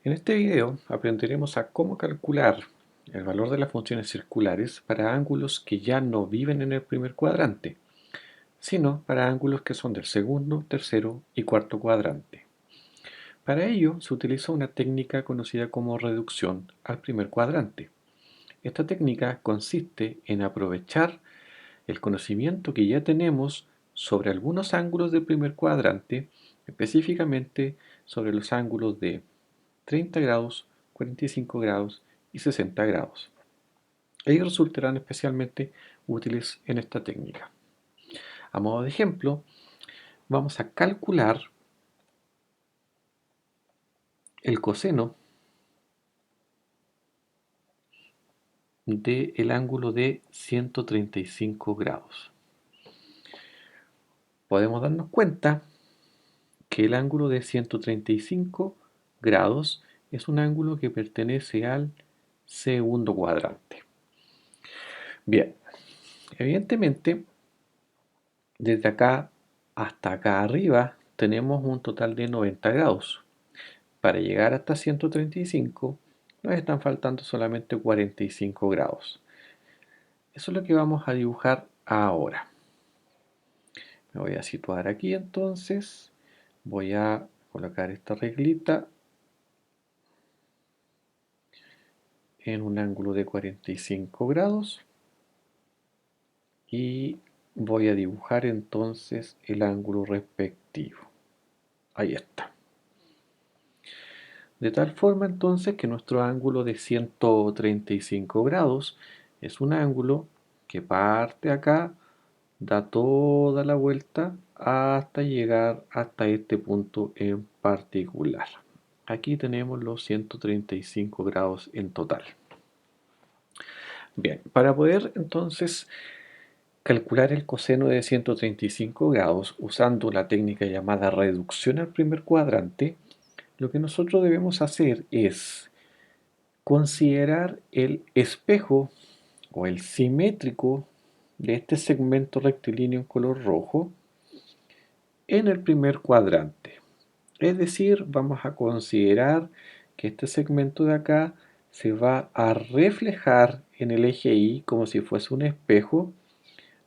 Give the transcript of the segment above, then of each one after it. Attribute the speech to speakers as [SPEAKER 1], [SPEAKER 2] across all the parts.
[SPEAKER 1] En este video aprenderemos a cómo calcular el valor de las funciones circulares para ángulos que ya no viven en el primer cuadrante, sino para ángulos que son del segundo, tercero y cuarto cuadrante. Para ello se utiliza una técnica conocida como reducción al primer cuadrante. Esta técnica consiste en aprovechar el conocimiento que ya tenemos sobre algunos ángulos del primer cuadrante, específicamente sobre los ángulos de 30 grados, 45 grados y 60 grados. Ellos resultarán especialmente útiles en esta técnica. A modo de ejemplo, vamos a calcular el coseno del ángulo de 135 grados. Podemos darnos cuenta que el ángulo de 135 grados es un ángulo que pertenece al segundo cuadrante. Bien, evidentemente, desde acá hasta acá arriba tenemos un total de 90 grados. Para llegar hasta 135 nos están faltando solamente 45 grados. Eso es lo que vamos a dibujar ahora. Me voy a situar aquí entonces. Voy a colocar esta reglita en un ángulo de 45 grados y voy a dibujar entonces el ángulo respectivo. Ahí está. De tal forma entonces que nuestro ángulo de 135 grados es un ángulo que parte acá, da toda la vuelta hasta llegar hasta este punto en particular. Aquí tenemos los 135 grados en total. Bien, para poder entonces calcular el coseno de 135 grados usando la técnica llamada reducción al primer cuadrante, lo que nosotros debemos hacer es considerar el espejo o el simétrico de este segmento rectilíneo en color rojo en el primer cuadrante. Es decir, vamos a considerar que este segmento de acá se va a reflejar en el eje Y como si fuese un espejo,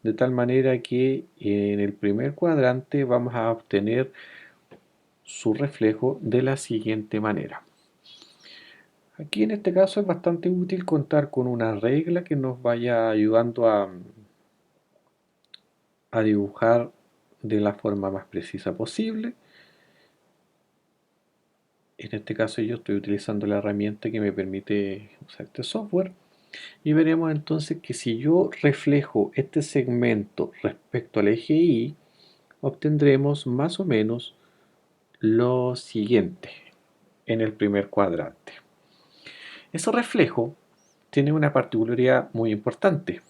[SPEAKER 1] de tal manera que en el primer cuadrante vamos a obtener su reflejo de la siguiente manera. Aquí en este caso es bastante útil contar con una regla que nos vaya ayudando a dibujar de la forma más precisa posible. En este caso yo estoy utilizando la herramienta que me permite usar este software. Y veremos entonces que si yo reflejo este segmento respecto al eje Y, obtendremos más o menos lo siguiente en el primer cuadrante. Ese reflejo tiene una particularidad muy importante.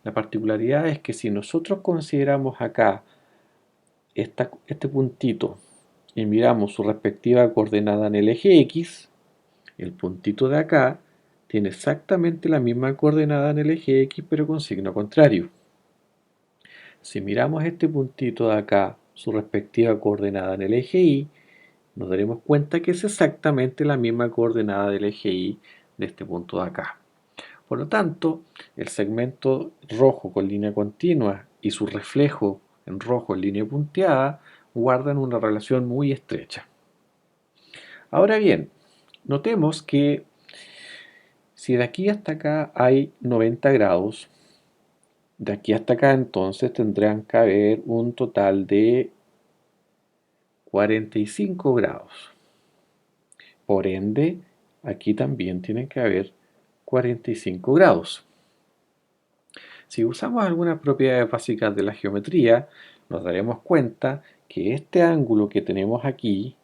[SPEAKER 1] La particularidad es que si nosotros consideramos acá este puntito y miramos su respectiva coordenada en el eje X, el puntito de acá tiene exactamente la misma coordenada en el eje X pero con signo contrario. Si miramos este puntito de acá, su respectiva coordenada en el eje Y, nos daremos cuenta que es exactamente la misma coordenada del eje Y de este punto de acá. Por lo tanto, el segmento rojo con línea continua y su reflejo en rojo en línea punteada guardan una relación muy estrecha. Ahora bien, notemos que si de aquí hasta acá hay 90 grados, de aquí hasta acá entonces tendrán que haber un total de 45 grados. Por ende, aquí también tienen que haber 45 grados. Si usamos algunas propiedades básicas de la geometría, nos daremos cuenta que este ángulo que tenemos aquí,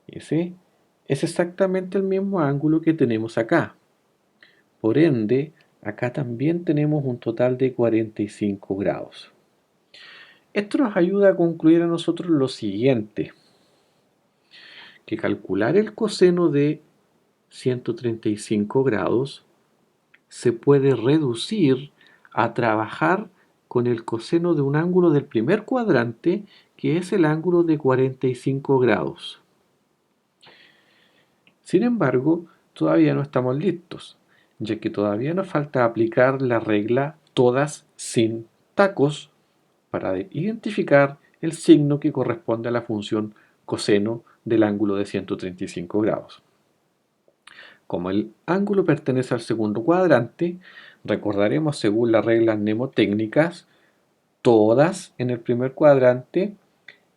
[SPEAKER 1] ese, es exactamente el mismo ángulo que tenemos acá. Por ende, acá también tenemos un total de 45 grados. Esto nos ayuda a concluir a nosotros lo siguiente, que calcular el coseno de 135 grados se puede reducir a trabajar con el coseno de un ángulo del primer cuadrante, que es el ángulo de 45 grados. Sin embargo, todavía no estamos listos, ya que todavía nos falta aplicar la regla todas sin tacos para identificar el signo que corresponde a la función coseno del ángulo de 135 grados. Como el ángulo pertenece al segundo cuadrante, recordaremos según las reglas mnemotécnicas, todas en el primer cuadrante,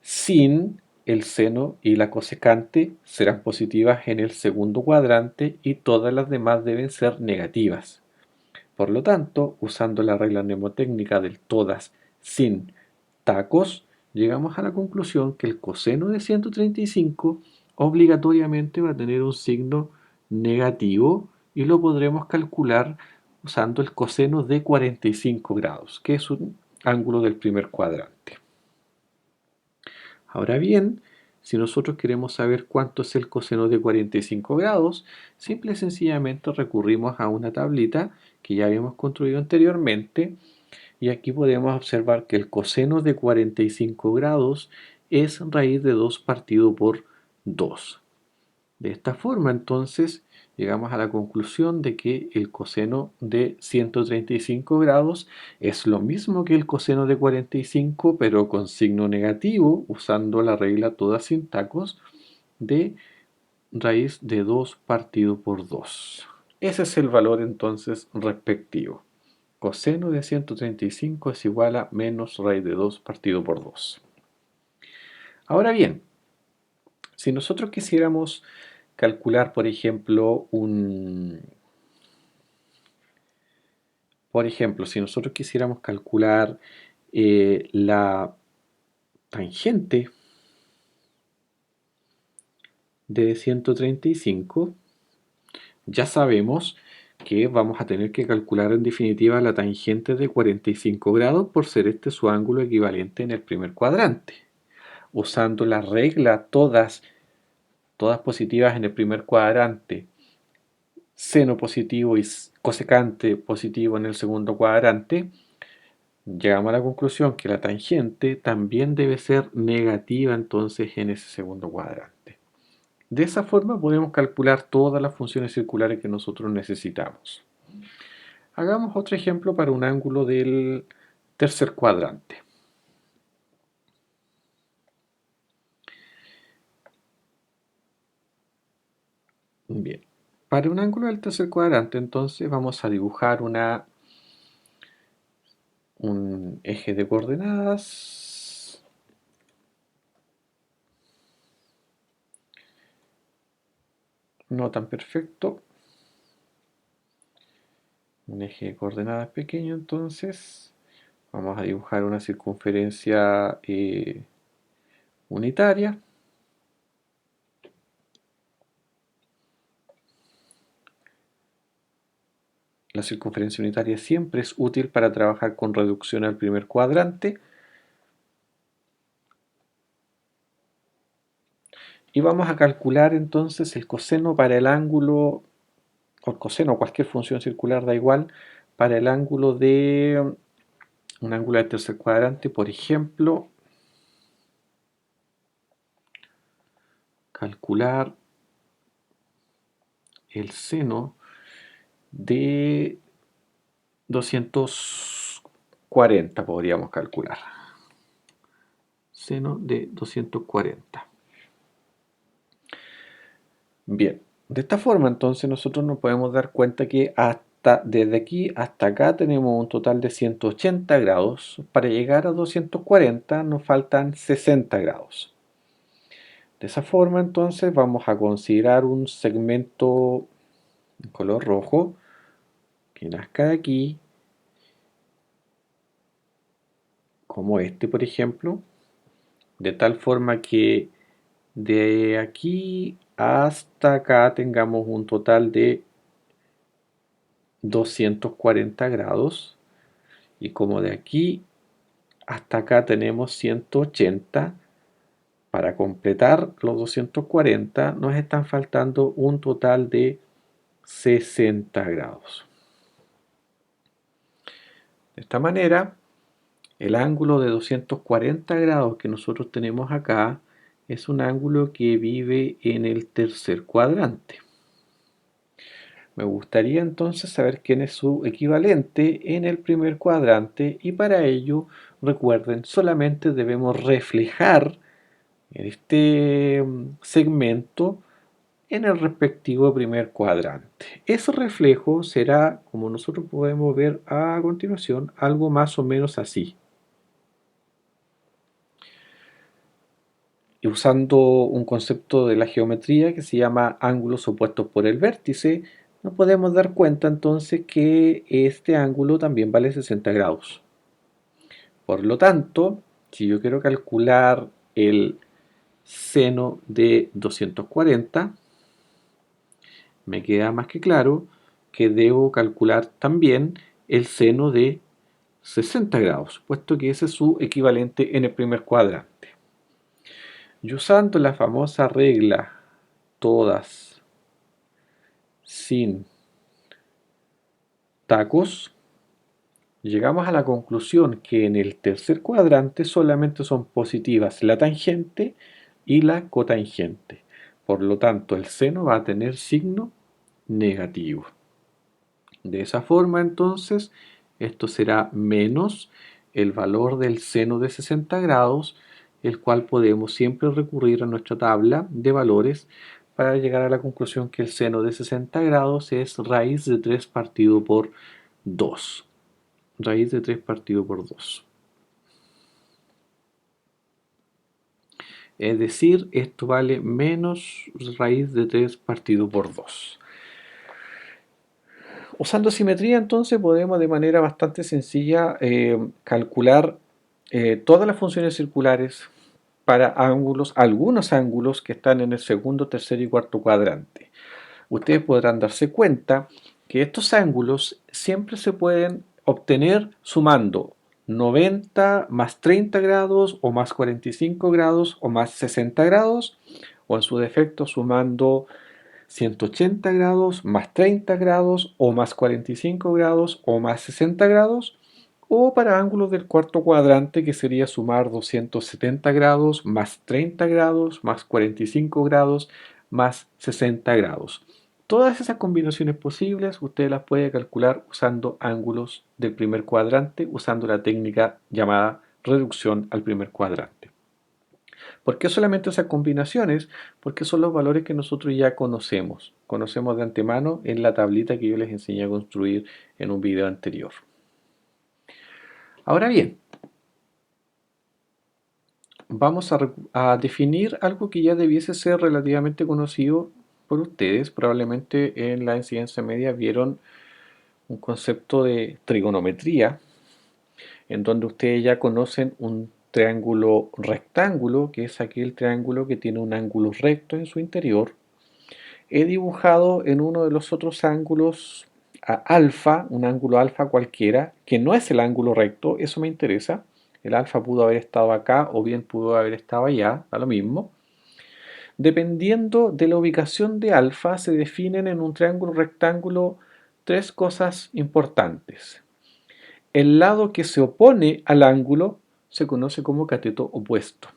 [SPEAKER 1] sin el seno y la cosecante serán positivas en el segundo cuadrante y todas las demás deben ser negativas. Por lo tanto, usando la regla mnemotécnica del todas sin tacos, llegamos a la conclusión que el coseno de 135 obligatoriamente va a tener un signo negativo y lo podremos calcular usando el coseno de 45 grados, que es un ángulo del primer cuadrante. Ahora bien, si nosotros queremos saber cuánto es el coseno de 45 grados, simple y sencillamente recurrimos a una tablita que ya habíamos construido anteriormente y aquí podemos observar que el coseno de 45 grados es raíz de 2 partido por 2. De esta forma, entonces, llegamos a la conclusión de que el coseno de 135 grados es lo mismo que el coseno de 45, pero con signo negativo, usando la regla todas sin tacos, de raíz de 2 partido por 2. Ese es el valor entonces respectivo. Coseno de 135 es igual a menos raíz de 2 partido por 2. Ahora bien, si nosotros quisiéramos calcular, por ejemplo, si nosotros quisiéramos calcular la tangente de 135, ya sabemos que vamos a tener que calcular en definitiva la tangente de 45 grados por ser este su ángulo equivalente en el primer cuadrante. Usando la regla todas positivas en el primer cuadrante, seno positivo y cosecante positivo en el segundo cuadrante, llegamos a la conclusión que la tangente también debe ser negativa entonces en ese segundo cuadrante. De esa forma podemos calcular todas las funciones circulares que nosotros necesitamos. Hagamos otro ejemplo para un ángulo del tercer cuadrante. Bien, para un ángulo del tercer cuadrante entonces vamos a dibujar un eje de coordenadas no tan perfecto, un eje de coordenadas pequeño. Entonces vamos a dibujar una circunferencia unitaria. La circunferencia unitaria siempre es útil para trabajar con reducción al primer cuadrante. Y vamos a calcular entonces el coseno para el ángulo, o el coseno o cualquier función circular, da igual, para el ángulo de un ángulo del tercer cuadrante. Por ejemplo, calcular el seno de 240 podríamos calcular. Seno de 240. Bien, de esta forma entonces nosotros nos podemos dar cuenta que desde aquí hasta acá tenemos un total de 180 grados. Para llegar a 240 nos faltan 60 grados. De esa forma entonces vamos a considerar un segmento en color rojo que nazca de aquí, como este por ejemplo, de tal forma que de aquí hasta acá tengamos un total de 240 grados, y como de aquí hasta acá tenemos 180, para completar los 240 nos están faltando un total de 60 grados. De esta manera, el ángulo de 240 grados que nosotros tenemos acá es un ángulo que vive en el tercer cuadrante. Me gustaría entonces saber quién es su equivalente en el primer cuadrante y para ello, recuerden, solamente debemos reflejar este segmento en el respectivo primer cuadrante. Ese reflejo será, como nosotros podemos ver a continuación, algo más o menos así. Y usando un concepto de la geometría que se llama ángulos opuestos por el vértice, nos podemos dar cuenta entonces que este ángulo también vale 60 grados. Por lo tanto, si yo quiero calcular el seno de 240, me queda más que claro que debo calcular también el seno de 60 grados, puesto que ese es su equivalente en el primer cuadrante. Y usando la famosa regla todas sin tacos, llegamos a la conclusión que en el tercer cuadrante solamente son positivas la tangente y la cotangente. Por lo tanto, el seno va a tener signo negativo. De esa forma, entonces, esto será menos el valor del seno de 60 grados, el cual podemos siempre recurrir a nuestra tabla de valores para llegar a la conclusión que el seno de 60 grados es raíz de 3 partido por 2. Raíz de 3 partido por 2. Es decir, esto vale menos raíz de 3 partido por 2. Usando simetría, entonces, podemos de manera bastante sencilla calcular todas las funciones circulares para ángulos, algunos ángulos que están en el segundo, tercer y cuarto cuadrante. Ustedes podrán darse cuenta que estos ángulos siempre se pueden obtener sumando 90 más 30 grados o más 45 grados o más 60 grados, o en su defecto sumando 180 grados más 30 grados o más 45 grados o más 60 grados, o para ángulos del cuarto cuadrante que sería sumar 270 grados más 30 grados más 45 grados más 60 grados. Todas esas combinaciones posibles usted las puede calcular usando ángulos del primer cuadrante, usando la técnica llamada reducción al primer cuadrante. ¿Por qué solamente esas combinaciones? Porque son los valores que nosotros ya conocemos. Conocemos de antemano en la tablita que yo les enseñé a construir en un video anterior. Ahora bien, vamos a definir algo que ya debiese ser relativamente conocido por ustedes. Probablemente en la enseñanza media vieron un concepto de trigonometría, en donde ustedes ya conocen un triángulo rectángulo, que es aquel triángulo que tiene un ángulo recto en su interior. He dibujado en uno de los otros ángulos a alfa, un ángulo alfa cualquiera, que no es el ángulo recto, eso me interesa. El alfa pudo haber estado acá o bien pudo haber estado allá, da lo mismo. Dependiendo de la ubicación de alfa, se definen en un triángulo rectángulo tres cosas importantes. El lado que se opone al ángulo se conoce como cateto opuesto.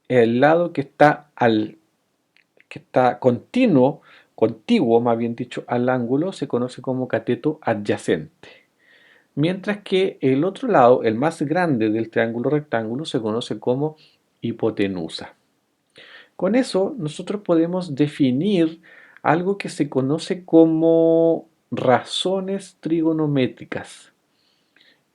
[SPEAKER 1] El lado que está contiguo más bien dicho, al ángulo se conoce como cateto adyacente. Mientras que el otro lado, el más grande del triángulo rectángulo, se conoce como hipotenusa. Con eso nosotros podemos definir algo que se conoce como razones trigonométricas.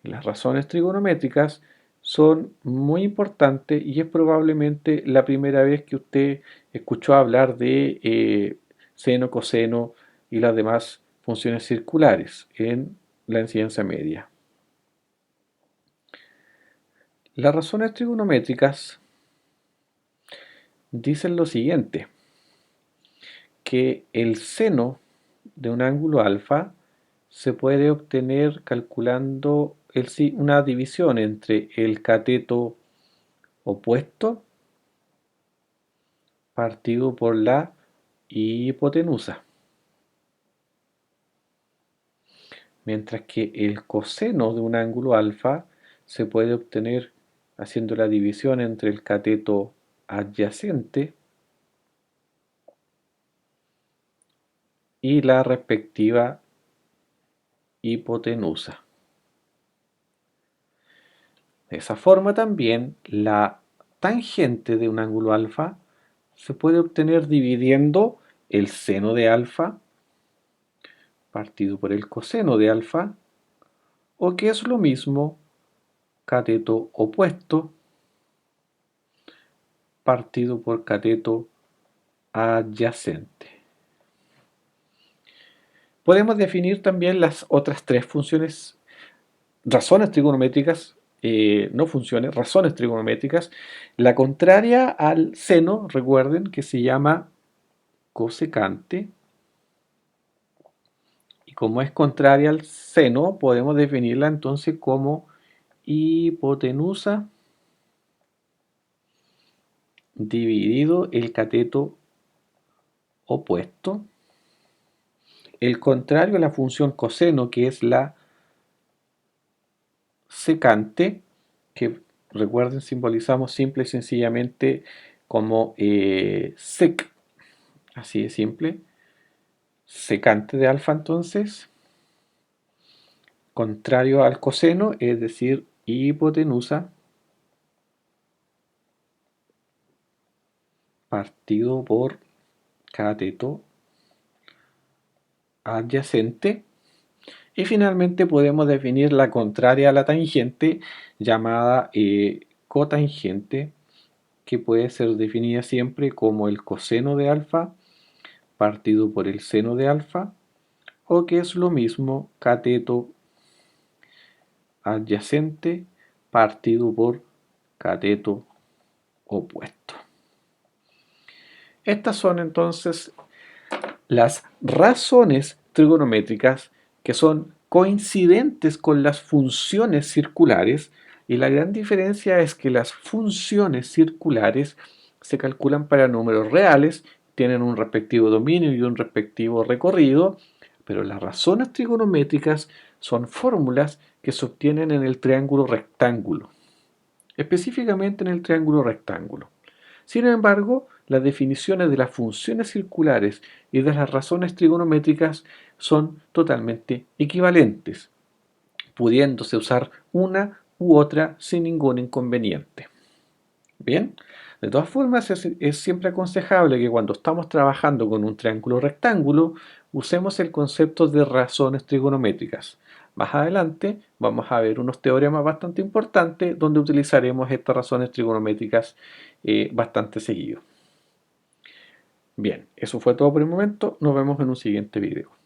[SPEAKER 1] Las razones trigonométricas son muy importantes y es probablemente la primera vez que usted escuchó hablar de seno, coseno y las demás funciones circulares en la enseñanza media. Las razones trigonométricas dicen lo siguiente, que el seno de un ángulo alfa se puede obtener calculando una división entre el cateto opuesto partido por la hipotenusa, mientras que el coseno de un ángulo alfa se puede obtener haciendo la división entre el cateto adyacente y la respectiva hipotenusa. De esa forma también la tangente de un ángulo alfa se puede obtener dividiendo el seno de alfa partido por el coseno de alfa, o que es lo mismo, cateto opuesto partido por cateto adyacente. Podemos definir también las otras tres funciones, razones trigonométricas, no funciones, razones trigonométricas. La contraria al seno, recuerden que se llama cosecante. Y como es contraria al seno, podemos definirla entonces como hipotenusa dividido el cateto opuesto. El contrario a la función coseno, que es la secante, que recuerden simbolizamos simple y sencillamente como sec, así de simple, secante de alfa entonces, contrario al coseno, es decir, hipotenusa partido por cateto adyacente. Y finalmente podemos definir la contraria a la tangente llamada cotangente, que puede ser definida siempre como el coseno de alfa partido por el seno de alfa, o que es lo mismo cateto adyacente partido por cateto opuesto. Estas son entonces las razones trigonométricas que son coincidentes con las funciones circulares, y la gran diferencia es que las funciones circulares se calculan para números reales, tienen un respectivo dominio y un respectivo recorrido, pero las razones trigonométricas son fórmulas que se obtienen en el triángulo rectángulo, específicamente en el triángulo rectángulo. Sin embargo, las definiciones de las funciones circulares y de las razones trigonométricas son totalmente equivalentes, pudiéndose usar una u otra sin ningún inconveniente. Bien, de todas formas es siempre aconsejable que cuando estamos trabajando con un triángulo rectángulo usemos el concepto de razones trigonométricas. Más adelante vamos a ver unos teoremas bastante importantes donde utilizaremos estas razones trigonométricas bastante seguido. Bien, eso fue todo por el momento. Nos vemos en un siguiente video.